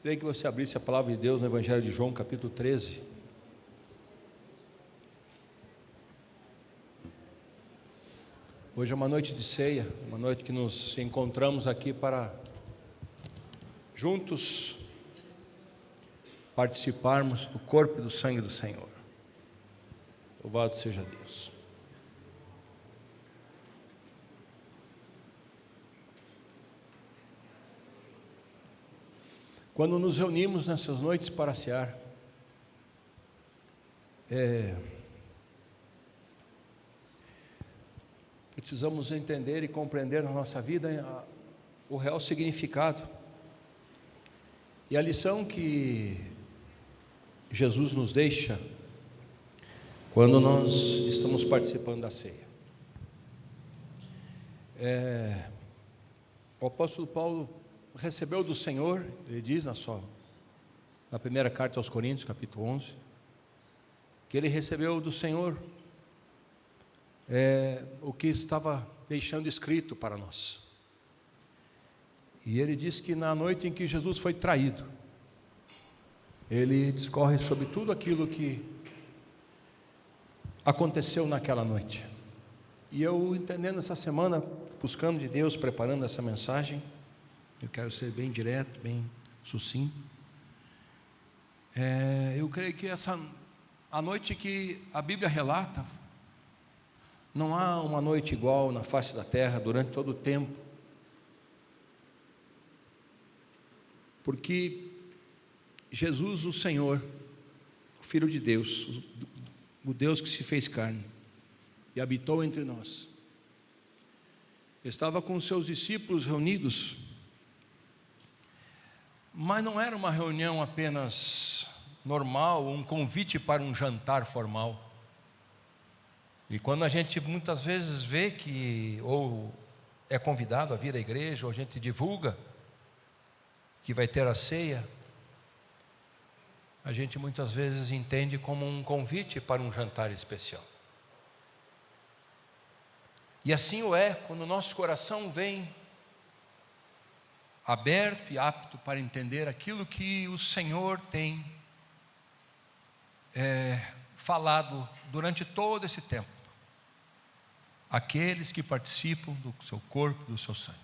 Queria que você abrisse a palavra de Deus no Evangelho de João, capítulo 13. Hoje é uma noite de ceia, uma noite que nos encontramos aqui para juntos participarmos do corpo e do sangue do Senhor. Louvado seja Deus. Quando nos reunimos nessas noites para cear, precisamos entender e compreender na nossa vida o real significado e a lição que Jesus nos deixa quando nós estamos participando da ceia. O apóstolo Paulo recebeu do Senhor, ele diz na primeira carta aos Coríntios, capítulo 11, que ele recebeu do Senhor o que estava deixando escrito para nós. E ele diz que na noite em que Jesus foi traído, ele discorre sobre tudo aquilo que aconteceu naquela noite. E eu, entendendo essa semana, buscando de Deus, preparando essa mensagem, eu quero ser bem direto, bem sucinto. Eu creio que a noite que a Bíblia relata, não há uma noite igual na face da terra durante todo o tempo, porque Jesus, o Senhor, o Filho de Deus, o Deus que se fez carne e habitou entre nós, estava com seus discípulos reunidos, mas não era uma reunião apenas normal, um convite para um jantar formal. E quando a gente muitas vezes vê que ou é convidado a vir à igreja, ou a gente divulga que vai ter a ceia, a gente muitas vezes entende como um convite para um jantar especial. E assim o é quando o nosso coração vem aberto e apto para entender aquilo que o Senhor tem falado durante todo esse tempo, aqueles que participam do seu corpo, do seu sangue.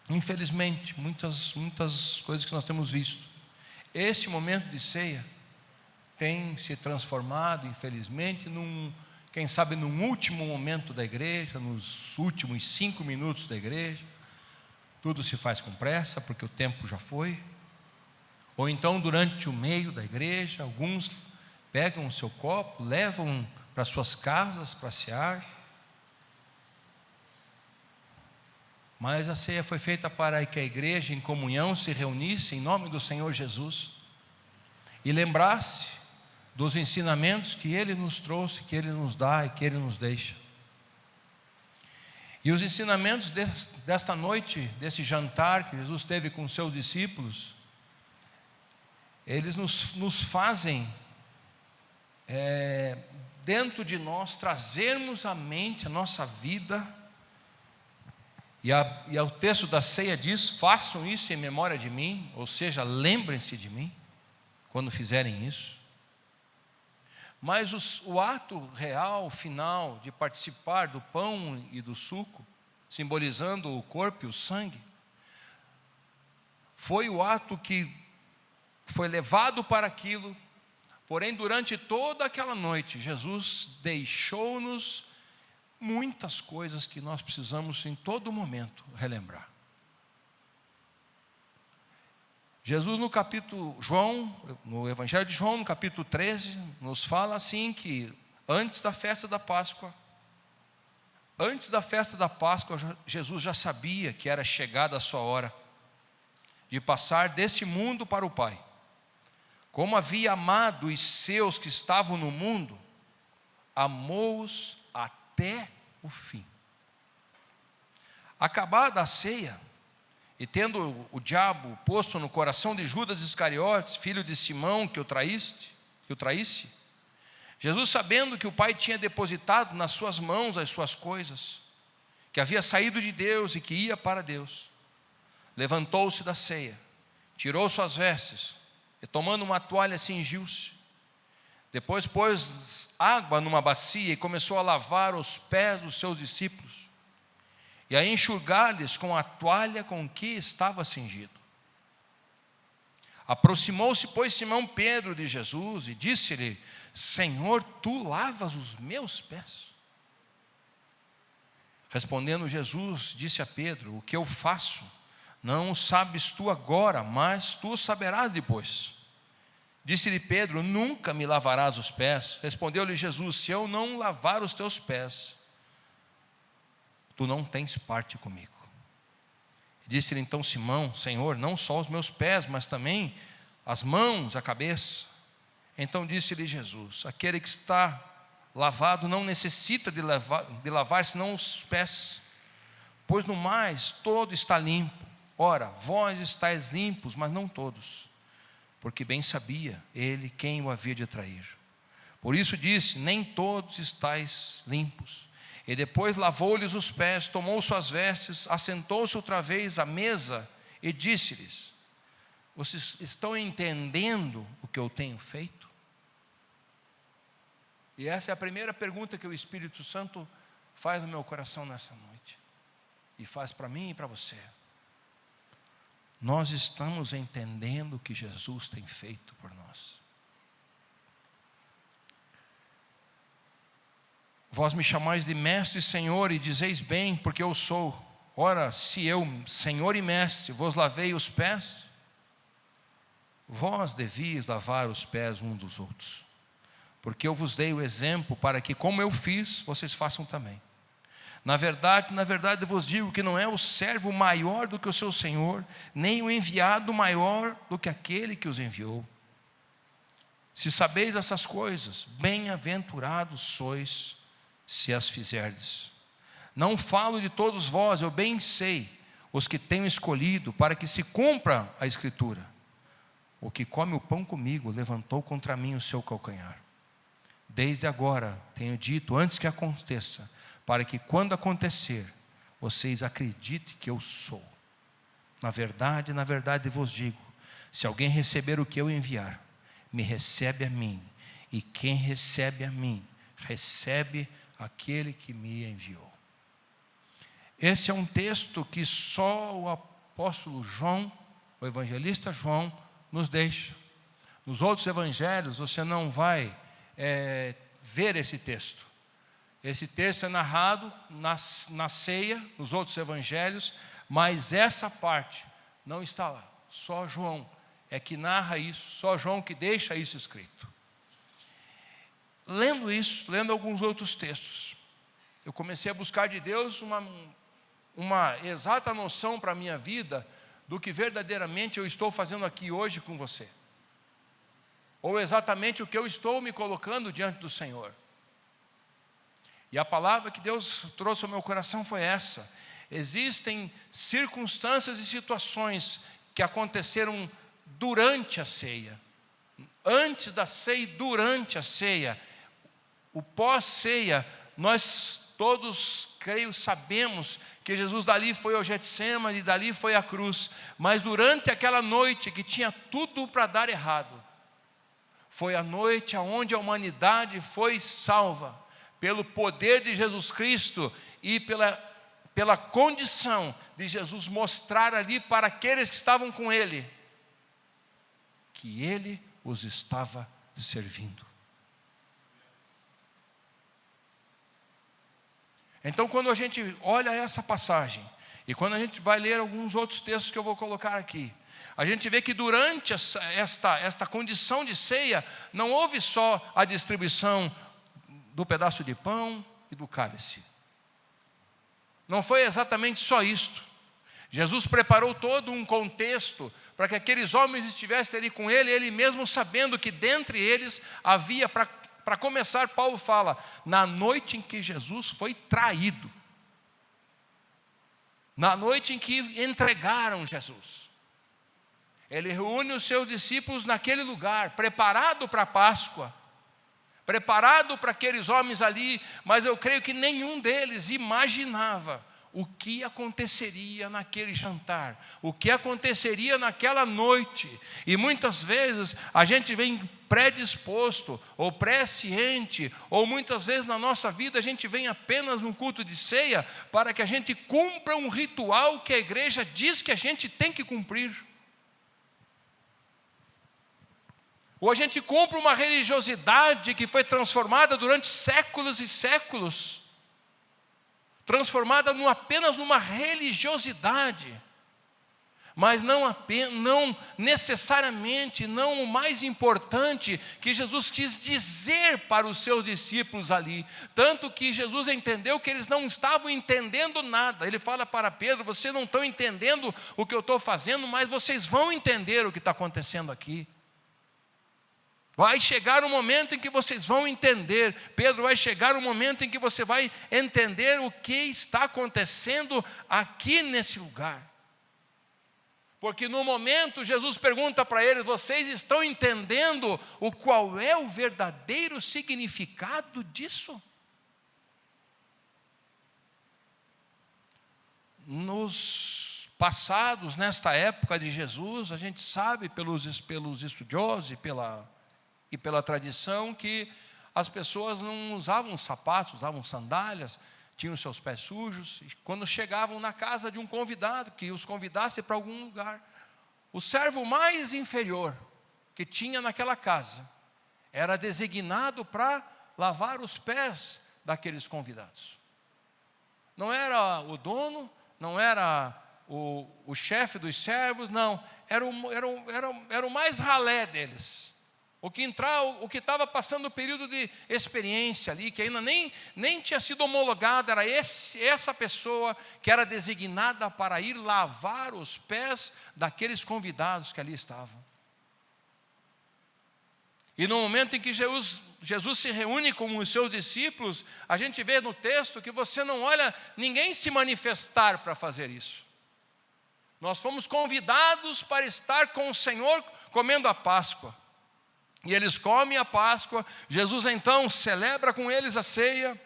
Infelizmente, muitas coisas que nós temos visto, este momento de ceia tem se transformado, infelizmente, quem sabe num último momento da igreja, nos últimos 5 minutos da igreja. Tudo se faz com pressa, porque o tempo já foi. Ou então, durante o meio da igreja, alguns pegam o seu copo, levam para suas casas para cear. Mas a ceia foi feita para que a igreja em comunhão se reunisse em nome do Senhor Jesus e lembrasse dos ensinamentos que Ele nos trouxe, que Ele nos dá e que Ele nos deixa. E os ensinamentos desta noite, desse jantar que Jesus teve com os seus discípulos, eles nos fazem, dentro de nós, trazermos à mente a nossa vida. E o texto da ceia diz: façam isso em memória de mim, ou seja, lembrem-se de mim, quando fizerem isso. Mas o ato real, final, de participar do pão e do suco, simbolizando o corpo e o sangue, foi o ato que foi levado para aquilo. Porém, durante toda aquela noite, Jesus deixou-nos muitas coisas que nós precisamos em todo momento relembrar. Jesus no Evangelho de João, no capítulo 13, nos fala assim que antes da festa da Páscoa, Jesus já sabia que era chegada a sua hora de passar deste mundo para o Pai. Como havia amado os seus que estavam no mundo, amou-os até o fim. Acabada a ceia, e tendo o diabo posto no coração de Judas Iscariotes, filho de Simão, que o traísse, Jesus, sabendo que o Pai tinha depositado nas suas mãos as suas coisas, que havia saído de Deus e que ia para Deus, levantou-se da ceia tirou suas vestes e, tomando uma toalha, cingiu-se. Depois pôs água numa bacia e começou a lavar os pés dos seus discípulos e a enxugar-lhes com a toalha com que estava cingido. Aproximou-se, pois, Simão Pedro de Jesus e disse-lhe: Senhor, tu lavas os meus pés? Respondendo Jesus, disse a Pedro: o que eu faço, não o sabes tu agora, mas tu o saberás depois. Disse-lhe Pedro: nunca me lavarás os pés. Respondeu-lhe Jesus: se eu não lavar os teus pés, tu não tens parte comigo. Disse-lhe então Simão: Senhor, não só os meus pés, mas também as mãos, a cabeça. Então disse-lhe Jesus: aquele que está lavado não necessita de lavar senão os pés, pois no mais todo está limpo. Ora, vós estáis limpos, mas não todos, porque bem sabia ele quem o havia de trair. Por isso disse: nem todos estáis limpos. E depois lavou-lhes os pés, tomou suas vestes, assentou-se outra vez à mesa e disse-lhes: vocês estão entendendo o que eu tenho feito? E essa é a primeira pergunta que o Espírito Santo faz no meu coração nessa noite, e faz para mim e para você. Nós estamos entendendo o que Jesus tem feito por nós? Vós me chamais de mestre e Senhor, e dizeis bem, porque eu sou. Ora, se eu, Senhor e mestre, vos lavei os pés, vós devias lavar os pés uns dos outros, porque eu vos dei o exemplo para que, como eu fiz, vocês façam também. Na verdade, eu vos digo que não é o servo maior do que o seu senhor, nem o enviado maior do que aquele que os enviou. Se sabeis essas coisas, bem-aventurados sois se as fizerdes. Não falo de todos vós, eu bem sei os que tenho escolhido, para que se cumpra a Escritura: o que come o pão comigo levantou contra mim o seu calcanhar. Desde agora tenho dito, antes que aconteça, para que quando acontecer, vocês acreditem que eu sou. Na verdade vos digo: se alguém receber o que eu enviar, me recebe a mim, e quem recebe a mim, recebe aquele que me enviou. Esse é um texto que só o apóstolo João, o evangelista João, nos deixa. Nos outros evangelhos você não vai ver esse texto. Esse texto é narrado na ceia, nos outros evangelhos, mas essa parte não está lá. Só João é que narra isso, só João que deixa isso escrito. Lendo isso, lendo alguns outros textos, eu comecei a buscar de Deus uma exata noção para a minha vida do que verdadeiramente eu estou fazendo aqui hoje com você, ou exatamente o que eu estou me colocando diante do Senhor. E a palavra que Deus trouxe ao meu coração foi essa: existem circunstâncias e situações que aconteceram durante a ceia, antes da ceia e durante a ceia. O pós-ceia, nós todos, creio, sabemos que Jesus dali foi ao Getsêmani, dali foi à cruz. Mas durante aquela noite que tinha tudo para dar errado, foi a noite onde a humanidade foi salva, pelo poder de Jesus Cristo e pela condição de Jesus mostrar ali para aqueles que estavam com Ele, que Ele os estava servindo. Então, quando a gente olha essa passagem, e quando a gente vai ler alguns outros textos que eu vou colocar aqui, a gente vê que durante esta condição de ceia, não houve só a distribuição do pedaço de pão e do cálice. Não foi exatamente só isto. Jesus preparou todo um contexto para que aqueles homens estivessem ali com Ele, Ele mesmo sabendo que dentre eles havia, para começar, Paulo fala, na noite em que Jesus foi traído, na noite em que entregaram Jesus, Ele reúne os seus discípulos naquele lugar, preparado para a Páscoa, preparado para aqueles homens ali, mas eu creio que nenhum deles imaginava o que aconteceria naquele jantar, o que aconteceria naquela noite. E muitas vezes a gente vem predisposto, ou pré-ciente, ou muitas vezes na nossa vida a gente vem apenas num culto de ceia para que a gente cumpra um ritual que a igreja diz que a gente tem que cumprir. Ou a gente cumpre uma religiosidade que foi transformada durante séculos e séculos, transformada apenas numa religiosidade, mas não necessariamente, não o mais importante que Jesus quis dizer para os seus discípulos ali. Tanto que Jesus entendeu que eles não estavam entendendo nada. Ele fala para Pedro: vocês não estão entendendo o que eu estou fazendo, mas vocês vão entender o que está acontecendo aqui. Vai chegar um momento em que vocês vão entender. Pedro, vai chegar um momento em que você vai entender o que está acontecendo aqui nesse lugar. Porque no momento Jesus pergunta para eles: vocês estão entendendo qual é o verdadeiro significado disso? Nos passados, nesta época de Jesus, a gente sabe pelos estudiosos e pela tradição que as pessoas não usavam sapatos, usavam sandálias, tinham seus pés sujos. E quando chegavam na casa de um convidado que os convidasse para algum lugar, o servo mais inferior que tinha naquela casa era designado para lavar os pés daqueles convidados. Não era o dono, não era o chefe dos servos, não, era o mais ralé deles. O que estava passando o período de experiência ali, que ainda nem tinha sido homologado, era essa pessoa que era designada para ir lavar os pés daqueles convidados que ali estavam. E no momento em que Jesus se reúne com os seus discípulos, a gente vê no texto que você não olha ninguém se manifestar para fazer isso. Nós fomos convidados para estar com o Senhor comendo a Páscoa. E eles comem a Páscoa. Jesus então celebra com eles a ceia,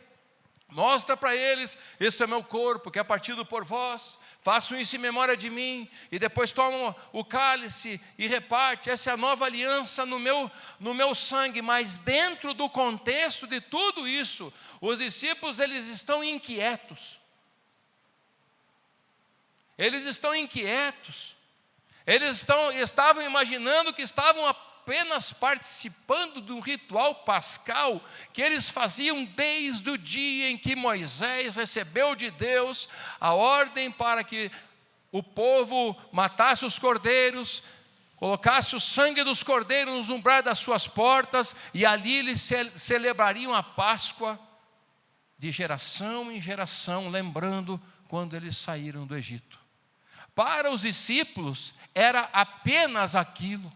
mostra para eles: este é meu corpo que é partido por vós, façam isso em memória de mim. E depois tomam o cálice e reparte: essa é a nova aliança no meu sangue. Mas dentro do contexto de tudo isso, os discípulos eles estão inquietos. Eles estão inquietos. Eles estavam imaginando que estavam apenas participando de um ritual pascal que eles faziam desde o dia em que Moisés recebeu de Deus a ordem para que o povo matasse os cordeiros, colocasse o sangue dos cordeiros nos umbrais das suas portas, e ali eles celebrariam a Páscoa de geração em geração, lembrando quando eles saíram do Egito. Para os discípulos era apenas aquilo.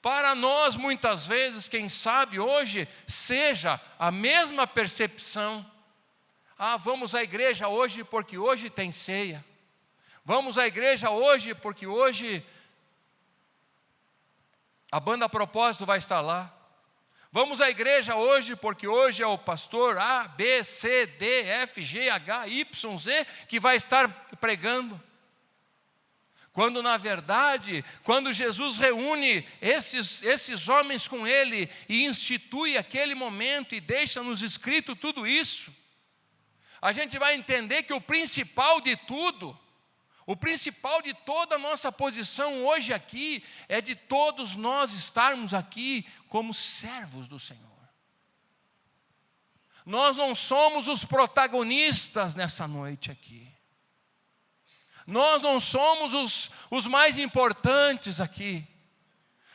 Para nós, muitas vezes, quem sabe hoje, seja a mesma percepção. Vamos à igreja hoje porque hoje tem ceia. Vamos à igreja hoje porque hoje a banda a propósito vai estar lá. Vamos à igreja hoje porque hoje é o pastor A, B, C, D, F, G, H, Y, Z que vai estar pregando. Quando na verdade, quando Jesus reúne esses homens com ele e institui aquele momento e deixa-nos escrito tudo isso, a gente vai entender que o principal de tudo, o principal de toda a nossa posição hoje aqui, é de todos nós estarmos aqui como servos do Senhor. Nós não somos os protagonistas nessa noite aqui. Nós não somos os mais importantes aqui.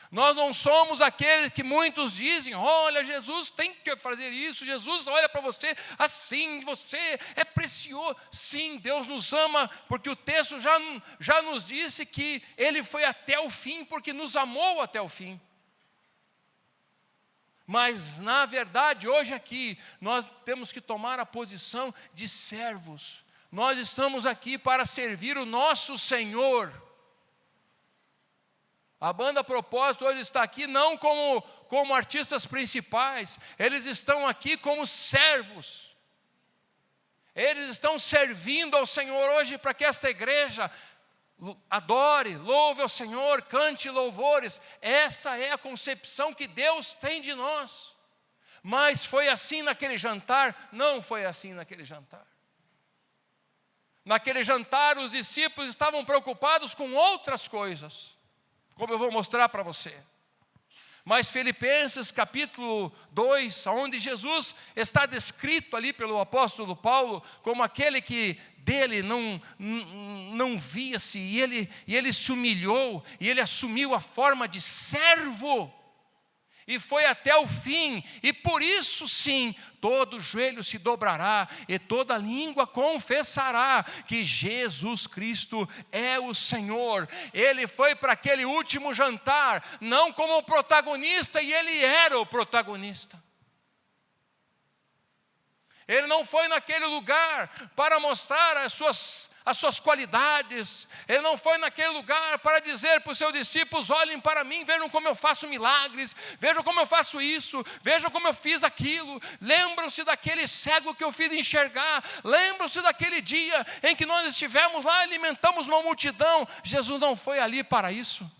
Nós não somos aqueles que muitos dizem: olha, Jesus tem que fazer isso, Jesus olha para você assim, você é precioso. Sim, Deus nos ama, porque o texto já nos disse que Ele foi até o fim, porque nos amou até o fim. Mas na verdade, hoje aqui, nós temos que tomar a posição de servos. Nós estamos aqui para servir o nosso Senhor. A banda a propósito hoje está aqui não como artistas principais, eles estão aqui como servos. Eles estão servindo ao Senhor hoje para que esta igreja adore, louve ao Senhor, cante louvores. Essa é a concepção que Deus tem de nós. Mas foi assim naquele jantar? Não foi assim naquele jantar. Naquele jantar os discípulos estavam preocupados com outras coisas, como eu vou mostrar para você. Mas Filipenses capítulo 2, onde Jesus está descrito ali pelo apóstolo Paulo como aquele que dele não via-se, e ele se humilhou, e ele assumiu a forma de servo, e foi até o fim, e por isso sim, todo joelho se dobrará, e toda língua confessará que Jesus Cristo é o Senhor. Ele foi para aquele último jantar, não como o protagonista, e ele era o protagonista. Ele não foi naquele lugar para mostrar as suas qualidades. Ele não foi naquele lugar para dizer para os seus discípulos: olhem para mim, vejam como eu faço milagres, vejam como eu faço isso, vejam como eu fiz aquilo. Lembram-se daquele cego que eu fiz enxergar, lembram-se daquele dia em que nós estivemos lá e alimentamos uma multidão. Jesus não foi ali para isso.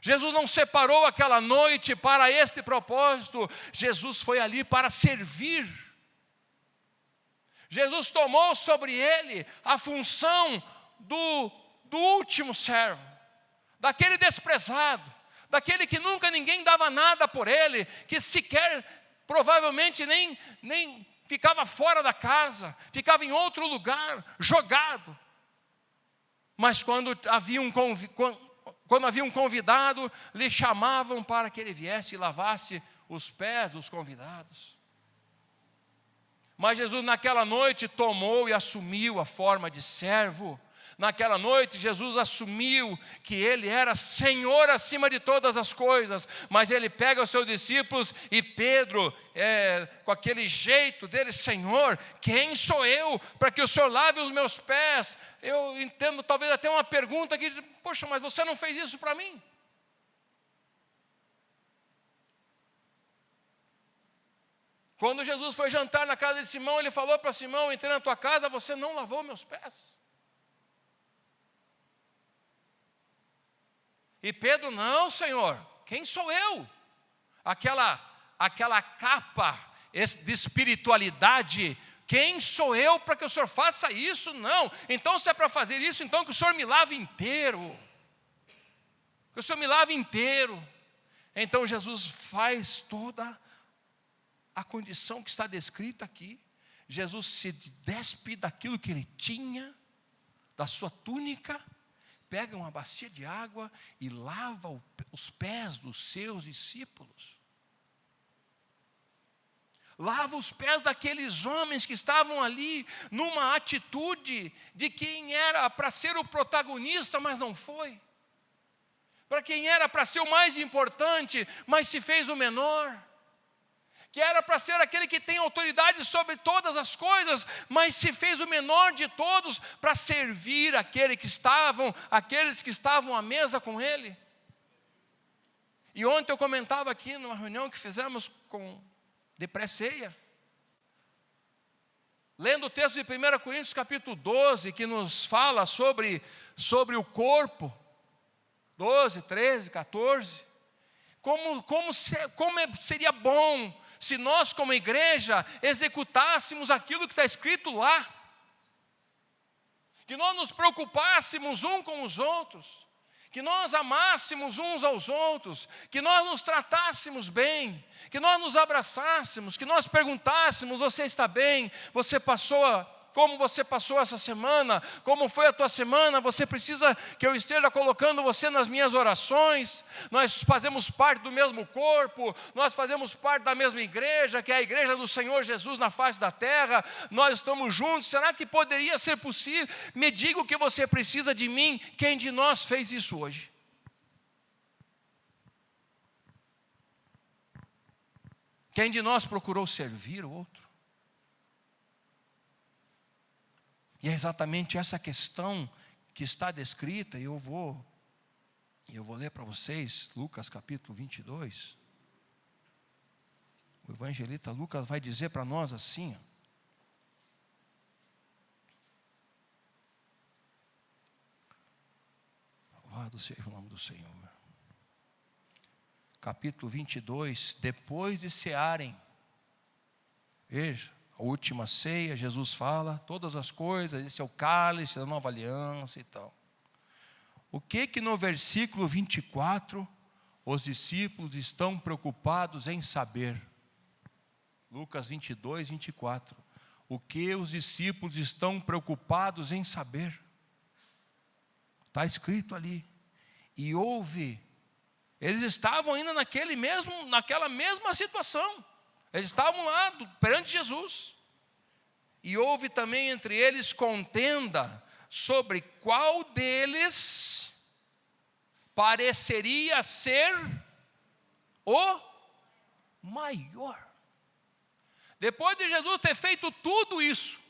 Jesus não separou aquela noite para este propósito. Jesus foi ali para servir. Jesus tomou sobre ele a função do último servo, daquele desprezado, daquele que nunca ninguém dava nada por ele, que sequer, provavelmente nem ficava fora da casa, ficava em outro lugar, jogado. Mas quando havia um convidado, lhe chamavam para que ele viesse e lavasse os pés dos convidados. Mas Jesus naquela noite tomou e assumiu a forma de servo. Naquela noite Jesus assumiu que Ele era Senhor acima de todas as coisas. Mas Ele pega os seus discípulos e Pedro, com aquele jeito dele: Senhor, quem sou eu para que o Senhor lave os meus pés? Eu entendo talvez até uma pergunta aqui: poxa, mas você não fez isso para mim? Quando Jesus foi jantar na casa de Simão, ele falou para Simão: entrei na tua casa, você não lavou meus pés. E Pedro: não, Senhor, quem sou eu? Aquela capa de espiritualidade: quem sou eu para que o Senhor faça isso? Não, então se é para fazer isso, então que o Senhor me lave inteiro. Que o Senhor me lave inteiro. Então Jesus faz toda a condição que está descrita aqui. Jesus se despe daquilo que ele tinha, da sua túnica, pega uma bacia de água e lava os pés dos seus discípulos. Lava os pés daqueles homens que estavam ali numa atitude de quem era para ser o protagonista, mas não foi. Para quem era para ser o mais importante, mas se fez o menor. Que era para ser aquele que tem autoridade sobre todas as coisas, mas se fez o menor de todos para servir aqueles que estavam à mesa com ele. E ontem eu comentava aqui numa reunião que fizemos de pré-ceia, lendo o texto de 1 Coríntios capítulo 12, que nos fala sobre o corpo, 12, 13, 14, como seria bom se nós como igreja executássemos aquilo que está escrito lá, que nós nos preocupássemos uns com os outros, que nós amássemos uns aos outros, que nós nos tratássemos bem, que nós nos abraçássemos, que nós perguntássemos: você está bem? Como você passou essa semana? Como foi a tua semana? Você precisa que eu esteja colocando você nas minhas orações? Nós fazemos parte do mesmo corpo, nós fazemos parte da mesma igreja, que é a igreja do Senhor Jesus na face da terra. Nós estamos juntos. Será que poderia ser possível? Me diga o que você precisa de mim. Quem de nós fez isso hoje? Quem de nós procurou servir o outro? E é exatamente essa questão que está descrita, e eu vou ler para vocês, Lucas capítulo 22. O evangelista Lucas vai dizer para nós assim: Louvado seja o nome do Senhor. Capítulo 22, depois de cearem, veja, a última ceia, Jesus fala todas as coisas, esse é o cálice da nova aliança e tal. O que no versículo 24 os discípulos estão preocupados em saber? Lucas 22, 24. O que os discípulos estão preocupados em saber? Está escrito ali. E houve, eles estavam ainda naquela mesma situação. Eles estavam lá perante Jesus. E houve também entre eles contenda sobre qual deles pareceria ser o maior. Depois de Jesus ter feito tudo isso,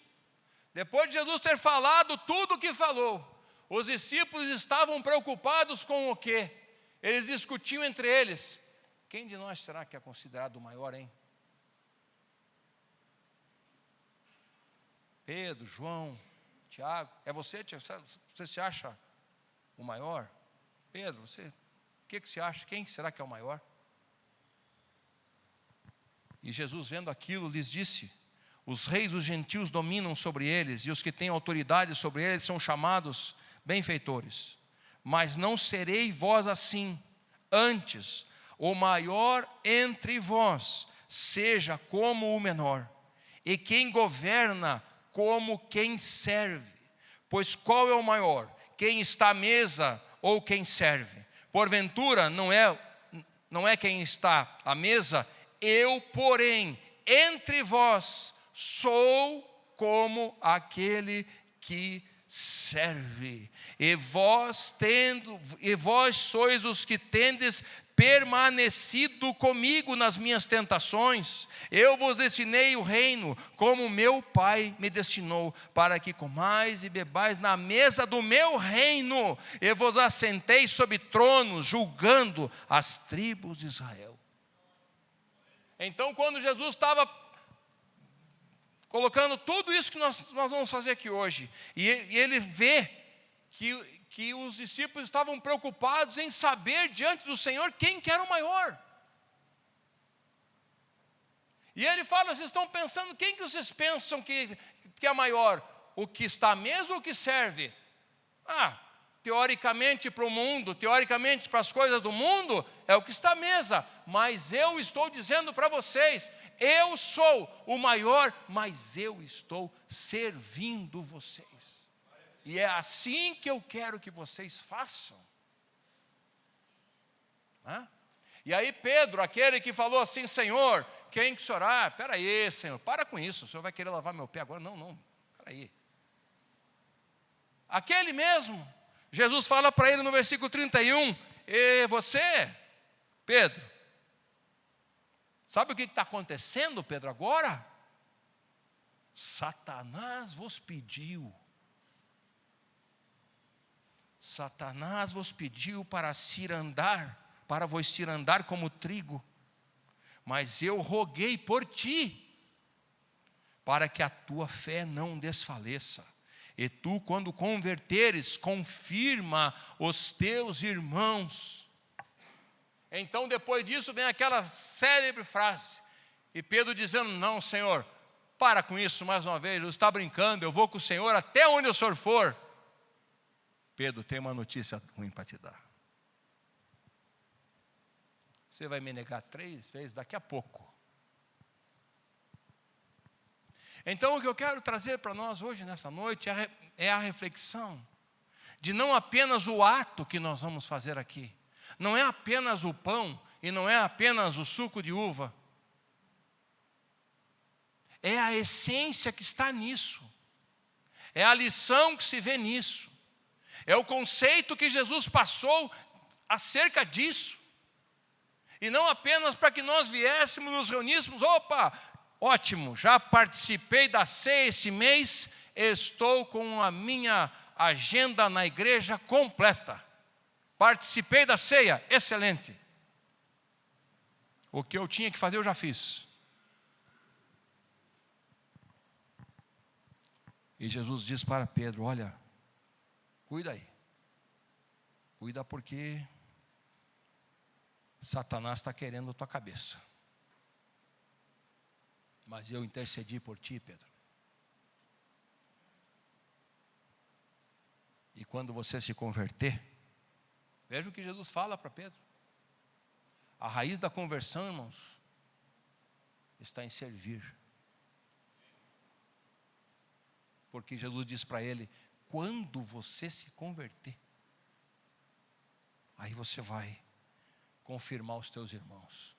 depois de Jesus ter falado tudo o que falou, os discípulos estavam preocupados com o quê? Eles discutiam entre eles: quem de nós será que é considerado o maior, hein? Pedro, João, Tiago, é você, Tiago? Você se acha o maior? Pedro, você, o que você acha? Quem será que é o maior? E Jesus, vendo aquilo, lhes disse: os reis dos gentios dominam sobre eles, e os que têm autoridade sobre eles são chamados benfeitores. Mas não serei vós assim. Antes, o maior entre vós seja como o menor, e quem governa como quem serve. Pois qual é o maior? Quem está à mesa ou quem serve? Porventura não é quem está à mesa? Eu, porém, entre vós sou como aquele que serve. E vós sois os que tendes permanecido comigo nas minhas tentações. Eu vos destinei o reino, como meu Pai me destinou, para que comais e bebais na mesa do meu reino, e vos assentei sobre tronos, julgando as tribos de Israel. Então, quando Jesus estava colocando tudo isso que nós vamos fazer aqui hoje, e ele vê que os discípulos estavam preocupados em saber diante do Senhor quem que era o maior. E ele fala: vocês estão pensando, quem que vocês pensam que é maior? O que está à mesa ou o que serve? Teoricamente para o mundo, teoricamente para as coisas do mundo, é o que está à mesa. Mas eu estou dizendo para vocês, eu sou o maior, mas eu estou servindo vocês. E é assim que eu quero que vocês façam. E aí Pedro, aquele que falou assim: Senhor, quem que o senhor? Espera aí, Senhor, para com isso, o senhor vai querer lavar meu pé agora? Não, espera aí. Aquele mesmo, Jesus fala para ele no versículo 31, e você, Pedro, sabe o que está acontecendo, Pedro, agora? Satanás vos pediu para vos ir andar como trigo, mas eu roguei por ti, para que a tua fé não desfaleça. E tu, quando converteres, confirma os teus irmãos. Então, depois disso, vem aquela célebre frase. E Pedro dizendo: não, Senhor, para com isso mais uma vez, você está brincando, eu vou com o Senhor até onde o Senhor for. Pedro, tem uma notícia ruim para te dar. Você vai me negar 3 vezes daqui a pouco. Então, o que eu quero trazer para nós hoje, nessa noite, é a reflexão de não apenas o ato que nós vamos fazer aqui, não é apenas o pão e não é apenas o suco de uva, é a essência que está nisso, é a lição que se vê nisso, é o conceito que Jesus passou acerca disso, e não apenas para que nós viéssemos, nos reuníssemos, ótimo, já participei da ceia esse mês, estou com a minha agenda na igreja completa. Participei da ceia, excelente. O que eu tinha que fazer eu já fiz. E Jesus diz para Pedro: olha, cuida cuida porque Satanás está querendo a tua cabeça. Mas eu intercedi por ti, Pedro. E quando você se converter, veja o que Jesus fala para Pedro. A raiz da conversão, irmãos, está em servir. Porque Jesus diz para ele: quando você se converter, aí você vai confirmar os teus irmãos.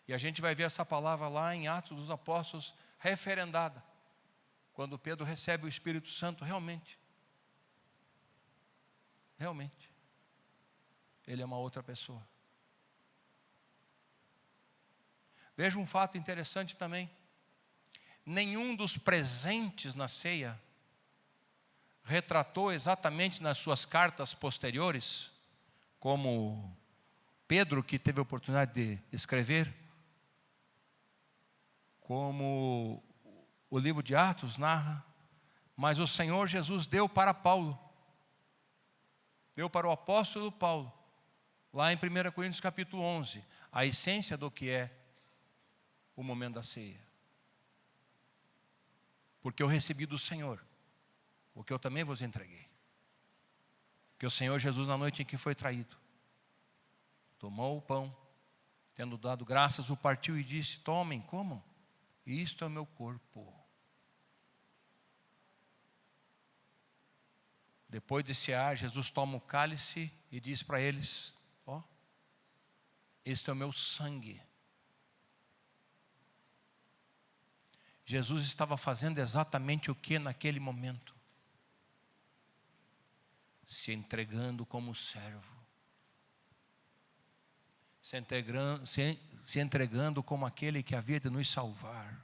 E a gente vai ver essa palavra lá em Atos dos Apóstolos, referendada. Quando Pedro recebe o Espírito Santo, realmente, ele é uma outra pessoa. Veja um fato interessante também. Nenhum dos presentes na ceia retratou exatamente nas suas cartas posteriores, como Pedro, que teve a oportunidade de escrever, como o livro de Atos narra, mas o Senhor Jesus deu para Paulo, deu para o apóstolo Paulo, lá em 1 Coríntios capítulo 11, a essência do que é o momento da ceia. Porque eu recebi do Senhor o que eu também vos entreguei. Que o Senhor Jesus, na noite em que foi traído, tomou o pão, tendo dado graças, o partiu e disse: tomem, comam, isto é o meu corpo. Depois de cear, Jesus toma o cálice e diz para eles: ó, este é o meu sangue. Jesus estava fazendo exatamente o que naquele momento? Se entregando como servo. Se entregando como aquele que havia de nos salvar.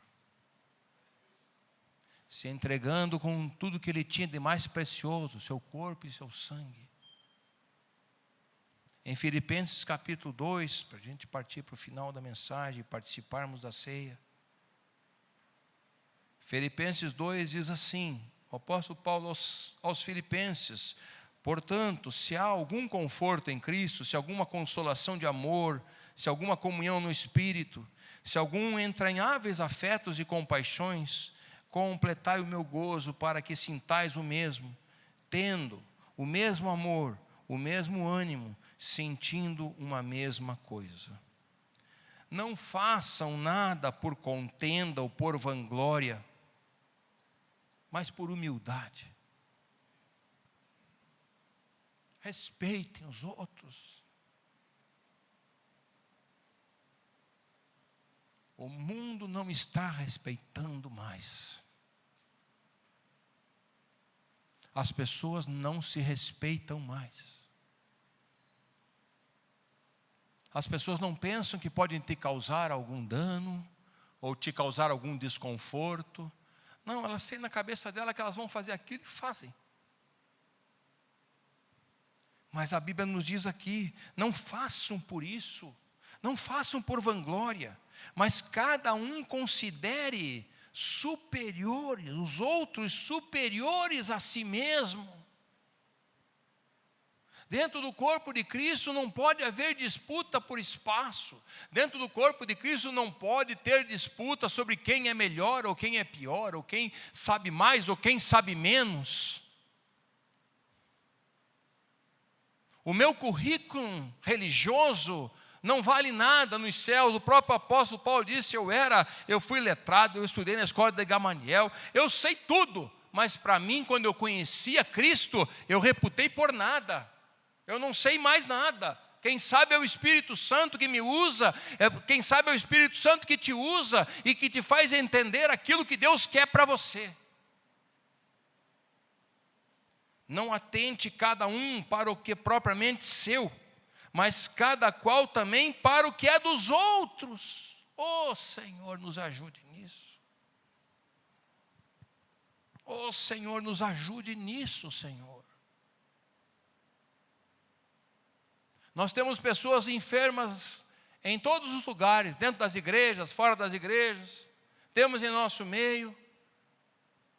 Se entregando com tudo que ele tinha de mais precioso, seu corpo e seu sangue. Em Filipenses capítulo 2, para a gente partir para o final da mensagem e participarmos da ceia. Filipenses 2 diz assim, o apóstolo Paulo aos Filipenses: portanto, se há algum conforto em Cristo, se alguma consolação de amor, se alguma comunhão no Espírito, se algum entranháveis afetos e compaixões, completai o meu gozo para que sintais o mesmo, tendo o mesmo amor, o mesmo ânimo, sentindo uma mesma coisa. Não façam nada por contenda ou por vanglória, mas por humildade. Respeitem os outros. O mundo não está respeitando mais. As pessoas não se respeitam mais. As pessoas não pensam que podem te causar algum dano, ou te causar algum desconforto. Não, elas têm na cabeça dela que elas vão fazer aquilo e fazem. Mas a Bíblia nos diz aqui: não façam por isso, não façam por vanglória, mas cada um considere superiores, os outros superiores a si mesmo. Dentro do corpo de Cristo não pode haver disputa por espaço. Dentro do corpo de Cristo não pode ter disputa sobre quem é melhor ou quem é pior, ou quem sabe mais ou quem sabe menos. O meu currículo religioso não vale nada nos céus. O próprio apóstolo Paulo disse: eu fui letrado, eu estudei na escola de Gamaliel, eu sei tudo, mas para mim, quando eu conhecia Cristo, eu reputei por nada. Eu não sei mais nada. Quem sabe é o Espírito Santo que me usa, quem sabe é o Espírito Santo que te usa e que te faz entender aquilo que Deus quer para você. Não atente cada um para o que é propriamente seu, mas cada qual também para o que é dos outros. Oh, Senhor, nos ajude nisso. Oh, Senhor, nos ajude nisso, Senhor. Nós temos pessoas enfermas em todos os lugares, dentro das igrejas, fora das igrejas. Temos em nosso meio.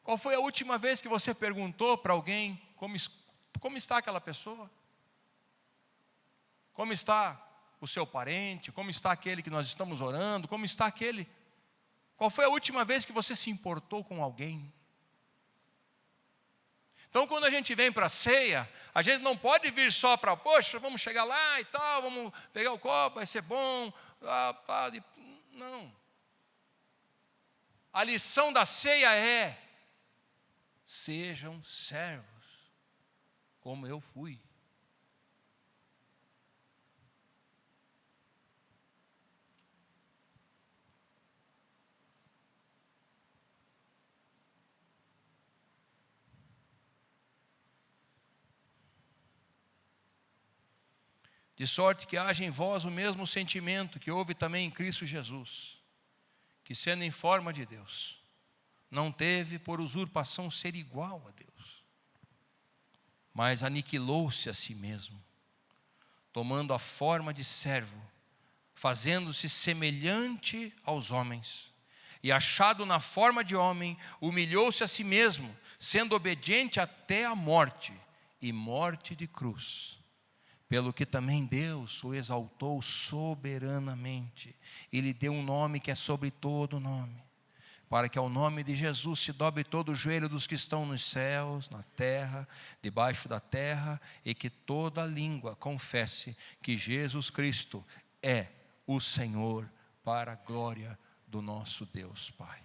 Qual foi a última vez que você perguntou para alguém como está aquela pessoa? Como está o seu parente? Como está aquele que nós estamos orando? Como está aquele? Qual foi a última vez que você se importou com alguém? Então, quando a gente vem para a ceia, a gente não pode vir só para, poxa, vamos chegar lá e tal, vamos pegar o copo, vai ser bom. Não. A lição da ceia é: sejam servos, como eu fui. De sorte que haja em vós o mesmo sentimento que houve também em Cristo Jesus, que sendo em forma de Deus, não teve por usurpação ser igual a Deus, mas aniquilou-se a si mesmo, tomando a forma de servo, fazendo-se semelhante aos homens, e achado na forma de homem, humilhou-se a si mesmo, sendo obediente até a morte, e morte de cruz. Pelo que também Deus o exaltou soberanamente, e lhe deu um nome que é sobre todo nome, para que ao nome de Jesus se dobre todo o joelho dos que estão nos céus, na terra, debaixo da terra, e que toda língua confesse que Jesus Cristo é o Senhor, para a glória do nosso Deus Pai.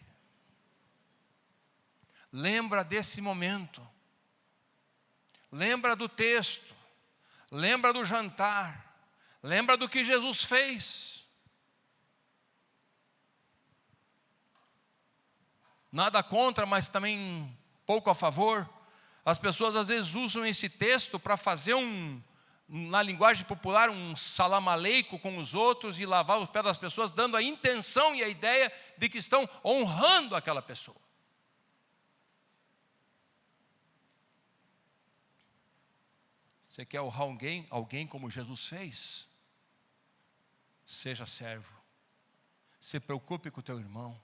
Lembra desse momento, lembra do texto, lembra do jantar, lembra do que Jesus fez. Nada contra, mas também pouco a favor. As pessoas às vezes usam esse texto para fazer na linguagem popular, um salamaleico com os outros e lavar os pés das pessoas, dando a intenção e a ideia de que estão honrando aquela pessoa. Você quer honrar alguém como Jesus fez? Seja servo. Se preocupe com o teu irmão.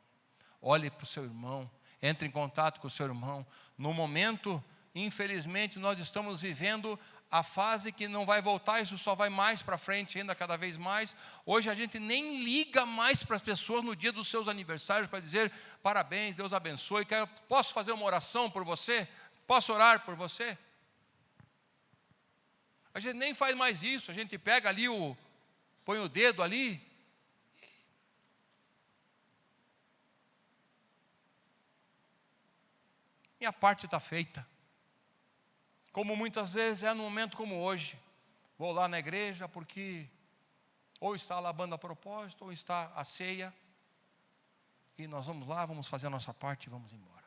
Olhe para o seu irmão. Entre em contato com o seu irmão. No momento, infelizmente, nós estamos vivendo a fase que não vai voltar, isso só vai mais para frente ainda, cada vez mais. Hoje a gente nem liga mais para as pessoas no dia dos seus aniversários para dizer parabéns, Deus abençoe. Posso fazer uma oração por você? Posso orar por você? A gente nem faz mais isso, a gente pega ali, põe o dedo ali. Minha parte está feita. Como muitas vezes é num momento como hoje. Vou lá na igreja porque ou está lá a banda a propósito, ou está a ceia. E nós vamos lá, vamos fazer a nossa parte e vamos embora.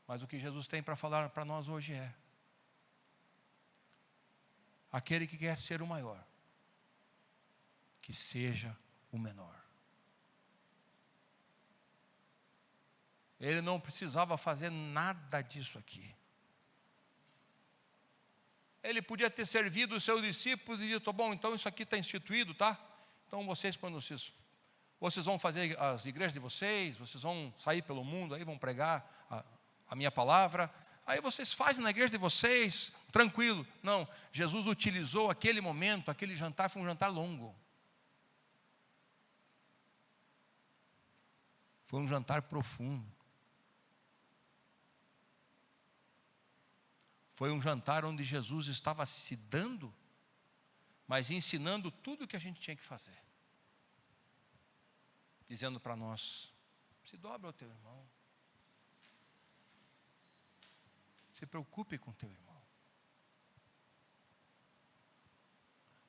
Mas o que Jesus tem para falar para nós hoje é: aquele que quer ser o maior, que seja o menor. Ele não precisava fazer nada disso aqui. Ele podia ter servido os seus discípulos e dito: bom, então isso aqui está instituído, tá? Então vocês, quando vocês vão fazer as igrejas de vocês, vocês vão sair pelo mundo, aí vão pregar a minha palavra. Aí vocês fazem na igreja de vocês, tranquilo. Não, Jesus utilizou aquele momento, aquele jantar, foi um jantar longo. Foi um jantar profundo. Foi um jantar onde Jesus estava se dando, mas ensinando tudo o que a gente tinha que fazer. Dizendo para nós: se dobra ao teu irmão. Se preocupe com teu irmão.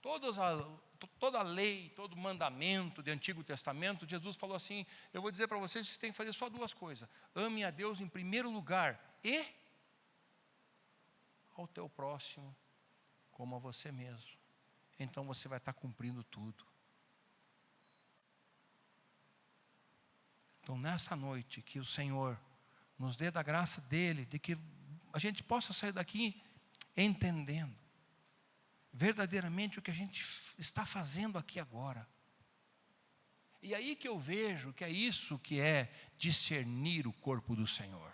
Toda a lei, todo mandamento do Antigo Testamento, Jesus falou assim: eu vou dizer para vocês que vocês têm que fazer só duas coisas. Ame a Deus em primeiro lugar e ao teu próximo como a você mesmo. Então você vai estar cumprindo tudo. Então nessa noite que o Senhor nos dê da graça dEle, de que a gente possa sair daqui entendendo verdadeiramente o que a gente está fazendo aqui agora. E aí que eu vejo que é isso que é discernir o corpo do Senhor.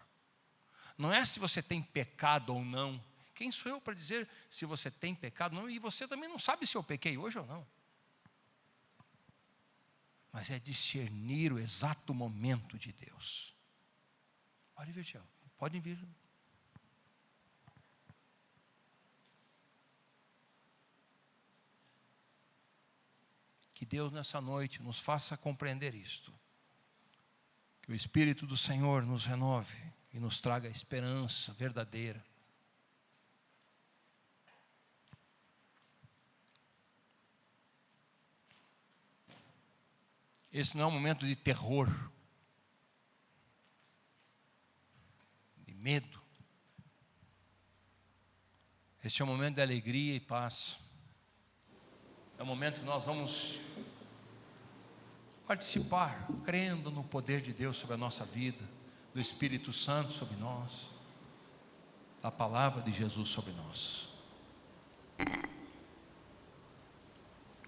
Não é se você tem pecado ou não Quem sou eu para dizer se você tem pecado? Não, e você também não sabe se eu pequei hoje ou não. Mas é discernir o exato momento de Deus. Pode vir, Tiago. Podem vir. Que Deus nessa noite nos faça compreender isto. Que o Espírito do Senhor nos renove e nos traga a esperança verdadeira. Esse não é um momento de terror, de medo. Esse é um momento de alegria e paz. É um momento que nós vamos participar, crendo no poder de Deus sobre a nossa vida, do Espírito Santo sobre nós, da palavra de Jesus sobre nós.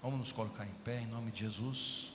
Vamos nos colocar em pé em nome de Jesus.